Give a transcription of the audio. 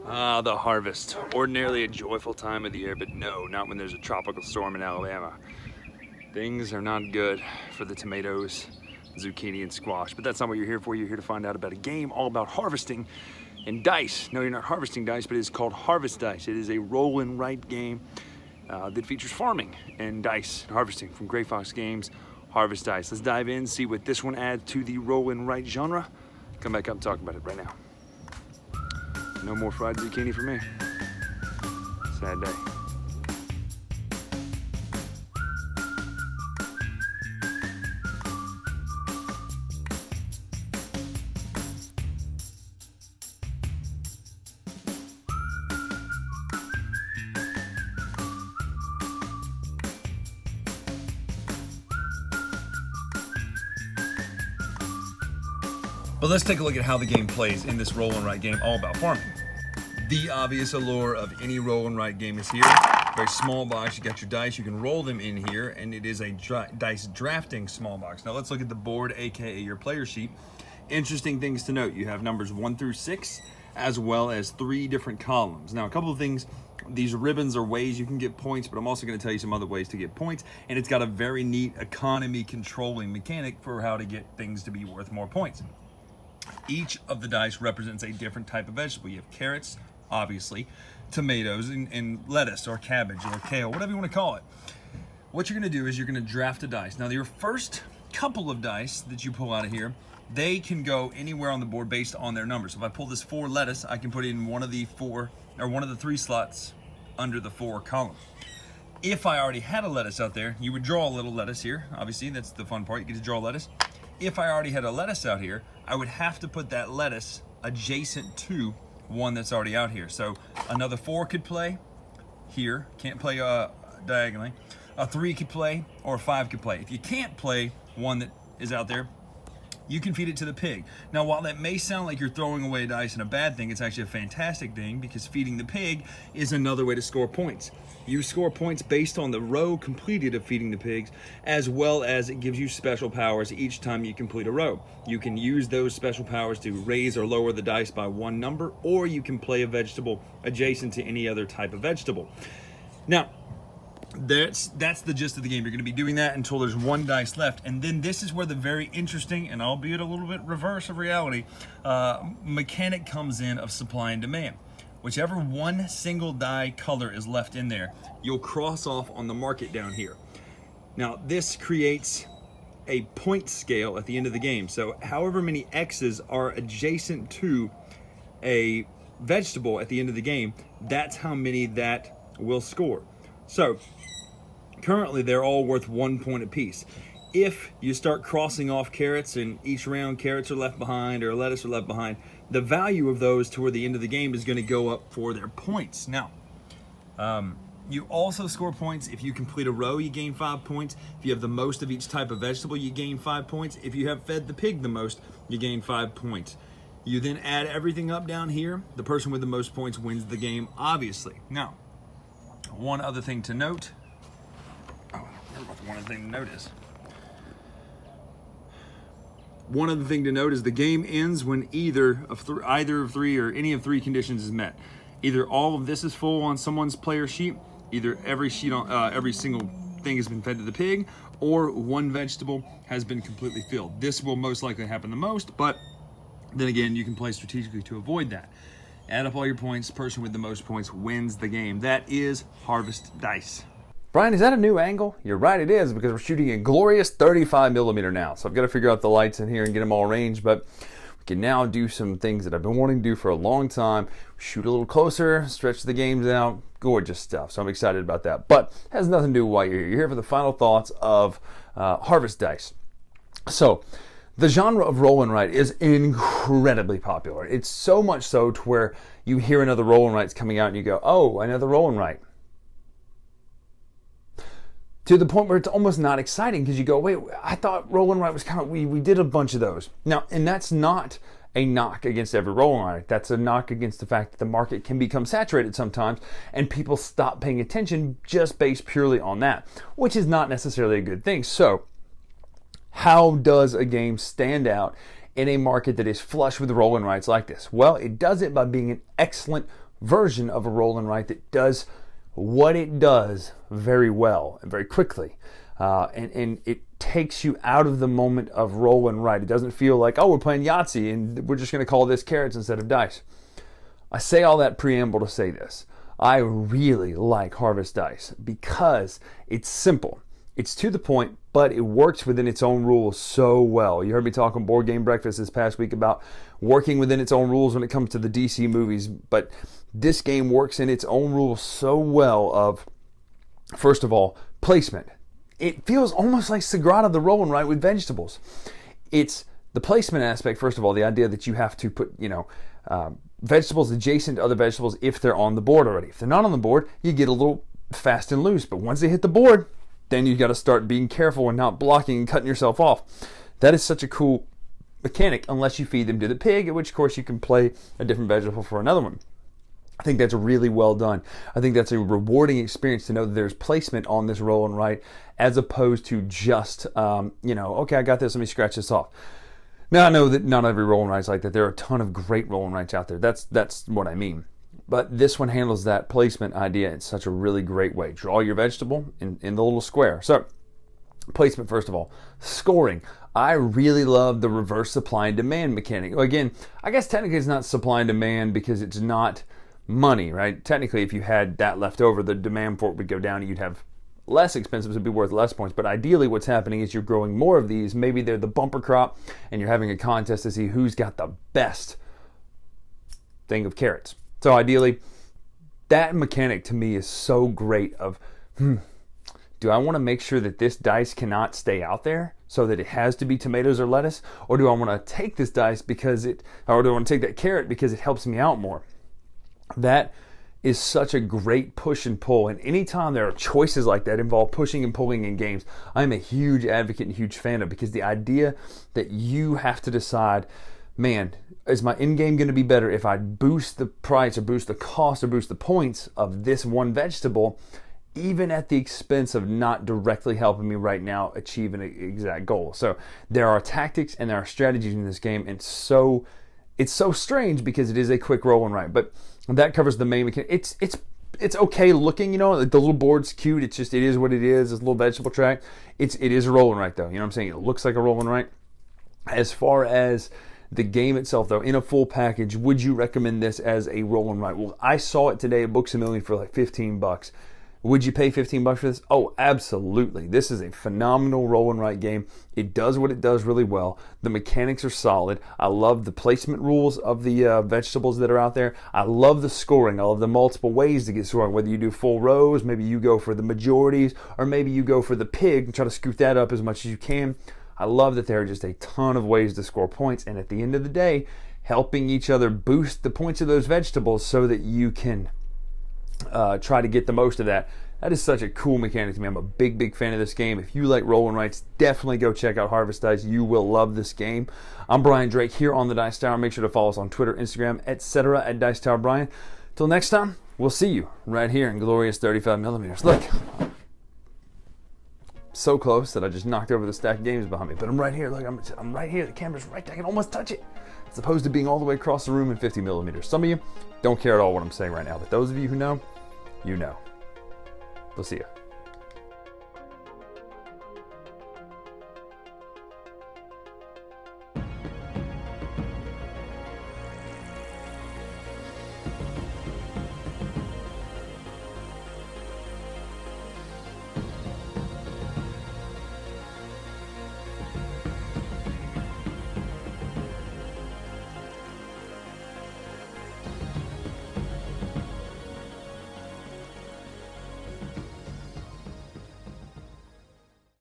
The harvest. Ordinarily a joyful time of the year, but no, not when there's a tropical storm in Alabama. Things are not good for the tomatoes, zucchini, and squash, but that's not what you're here for. You're here to find out about a game all about harvesting and dice. No, you're not harvesting dice, but it is called Harvest Dice. It is a roll and write game that features farming and dice and harvesting from Gray Fox Games. Harvest Dice. Let's dive in, see what this one adds to the roll and write genre. Come back up and talk about it right now. No more fried zucchini for me. Sad day. But let's take a look at how the game plays in this roll and write game all about farming. The obvious allure of any roll and write game is here. Very small box, you got your dice, you can roll them in here, and it is a dice drafting small box. Now let's look at the board, aka your player sheet. Interesting things to note, you have numbers 1 through 6, as well as 3 different columns. Now a couple of things, these ribbons are ways you can get points, but I'm also going to tell you some other ways to get points, and it's got a very neat economy controlling mechanic for how to get things to be worth more points. Each of the dice represents a different type of vegetable. You have carrots, obviously, tomatoes, and lettuce or cabbage or kale, whatever you want to call it. What you're going to do is you're going to draft a dice. Now, your first couple of dice that you pull out of here, they can go anywhere on the board based on their numbers. So if I pull this 4 lettuce, I can put it in one of the 3 slots under the 4 column. If I already had a lettuce out there, you would draw a little lettuce here. Obviously, that's the fun part. You get to draw lettuce. If I already had a lettuce out here, I would have to put that lettuce adjacent to one that's already out here. So another 4 could play here, can't play diagonally. A 3 could play, or a 5 could play. If you can't play one that is out there, you can feed it to the pig. Now, while that may sound like you're throwing away dice and a bad thing, it's actually a fantastic thing because feeding the pig is another way to score points. You score points based on the row completed of feeding the pigs, as well as it gives you special powers each time you complete a row. You can use those special powers to raise or lower the dice by 1 number, or you can play a vegetable adjacent to any other type of vegetable. Now, that's the gist of the game. You're going to be doing that until there's 1 dice left, and then this is where the very interesting, and albeit a little bit reverse of reality, mechanic comes in of supply and demand. Whichever one single die color is left in there, you'll cross off on the market down here. Now, this creates a point scale at the end of the game. So however many X's are adjacent to a vegetable at the end of the game, that's how many that will score. So currently they're all worth 1 point apiece. If you start crossing off carrots and each round carrots are left behind or lettuce are left behind, the value of those toward the end of the game is going to go up for their points. Now, you also score points if you complete a row, you gain 5 points. If you have the most of each type of vegetable, you gain 5 points. If you have fed the pig the most, you gain 5 points. You then add everything up down here. The person with the most points wins the game, obviously. Now, one other thing to note. One other thing to note is the game ends when either of 3 or any of 3 conditions is met. Either all of this is full on someone's player sheet, either every single thing has been fed to the pig, or 1 vegetable has been completely filled. This will most likely happen the most, but then again, you can play strategically to avoid that. Add up all your points, person with the most points wins the game. That is Harvest Dice. Brian, is that a new angle? You're right, it is, because we're shooting a glorious 35mm now. So I've got to figure out the lights in here and get them all arranged, but we can now do some things that I've been wanting to do for a long time. Shoot a little closer, stretch the games out, gorgeous stuff. So I'm excited about that. But it has nothing to do with why you're here. You're here for the final thoughts of Harvest Dice. So the genre of roll and write is incredibly popular. It's so much so to where you hear another roll and write's coming out and you go, oh, another roll and write. To the point where it's almost not exciting because you go, wait, I thought roll and write was kind of, we did a bunch of those. Now, and that's not a knock against every roll and write. That's a knock against the fact that the market can become saturated sometimes and people stop paying attention just based purely on that, which is not necessarily a good thing. So how does a game stand out in a market that is flush with roll and writes like this? Well, it does it by being an excellent version of a roll and write that does what it does very well and very quickly. And it takes you out of the moment of roll and write. It doesn't feel like, oh, we're playing Yahtzee and we're just going to call this carrots instead of dice. I say all that preamble to say this. I really like Harvest Dice because it's simple. It's to the point, but it works within its own rules so well. You heard me talk on Board Game Breakfast this past week about working within its own rules when it comes to the DC movies, but this game works in its own rules so well of, first of all, placement. It feels almost like Sagrada the Roll and Write with vegetables. It's the placement aspect, first of all, the idea that you have to put, vegetables adjacent to other vegetables if they're on the board already. If they're not on the board, you get a little fast and loose, but once they hit the board, then you got to start being careful and not blocking and cutting yourself off. That is such a cool mechanic, unless you feed them to the pig, at which of course you can play a different vegetable for another one. I think that's really well done. I think that's a rewarding experience to know that there's placement on this roll and write, as opposed to just, okay, I got this, let me scratch this off. Now I know that not every roll and write's like that. There are a ton of great roll and writes out there. That's what I mean. But this one handles that placement idea in such a really great way. Draw your vegetable in the little square. So, placement first of all. Scoring. I really love the reverse supply and demand mechanic. Again, I guess technically it's not supply and demand because it's not money, right? Technically, if you had that left over, the demand for it would go down and you'd have less expensive, so it'd be worth less points. But ideally what's happening is you're growing more of these. Maybe they're the bumper crop and you're having a contest to see who's got the best thing of carrots. So ideally, that mechanic to me is so great of, do I want to make sure that this dice cannot stay out there so that it has to be tomatoes or lettuce? Or do I want to take this dice or do I want to take that carrot because it helps me out more? That is such a great push and pull. And anytime there are choices like that involve pushing and pulling in games, I'm a huge advocate and huge fan of, because the idea that you have to decide, man, is my end game going to be better if I boost the price or boost the cost or boost the points of this one vegetable, even at the expense of not directly helping me right now achieve an exact goal? So there are tactics and there are strategies in this game, and it's so strange because it is a quick roll and write. But that covers the main mechanic. It's okay looking, the little board's cute. It is what it is. This little vegetable track. It is a roll and write though. You know what I'm saying? It looks like a roll and write. As far as the game itself, though, in a full package, would you recommend this as a roll and write? Well, I saw it today at Books A Million for like $15. Would you pay $15 for this? Oh, absolutely. This is a phenomenal roll and write game. It does what it does really well. The mechanics are solid. I love the placement rules of the vegetables that are out there. I love the scoring. I love the multiple ways to get scoring, whether you do full rows, maybe you go for the majorities, or maybe you go for the pig and try to scoot that up as much as you can. I love that there are just a ton of ways to score points, and at the end of the day, helping each other boost the points of those vegetables so that you can try to get the most of that. That is such a cool mechanic to me. I'm a big fan of this game. If you like roll and writes, definitely go check out Harvest Dice. You will love this game. I'm Bryan Drake here on the Dice Tower. Make sure to follow us on Twitter, Instagram, etc. at Dice Tower Bryan. Till next time, we'll see you right here in glorious 35 millimeters. Look. So close that I just knocked over the stack of games behind me. But I'm right here. Look, I'm right here. The camera's right there. I can almost touch it. As opposed to being all the way across the room in 50 millimeters. Some of you don't care at all what I'm saying right now. But those of you who know, you know. We'll see you.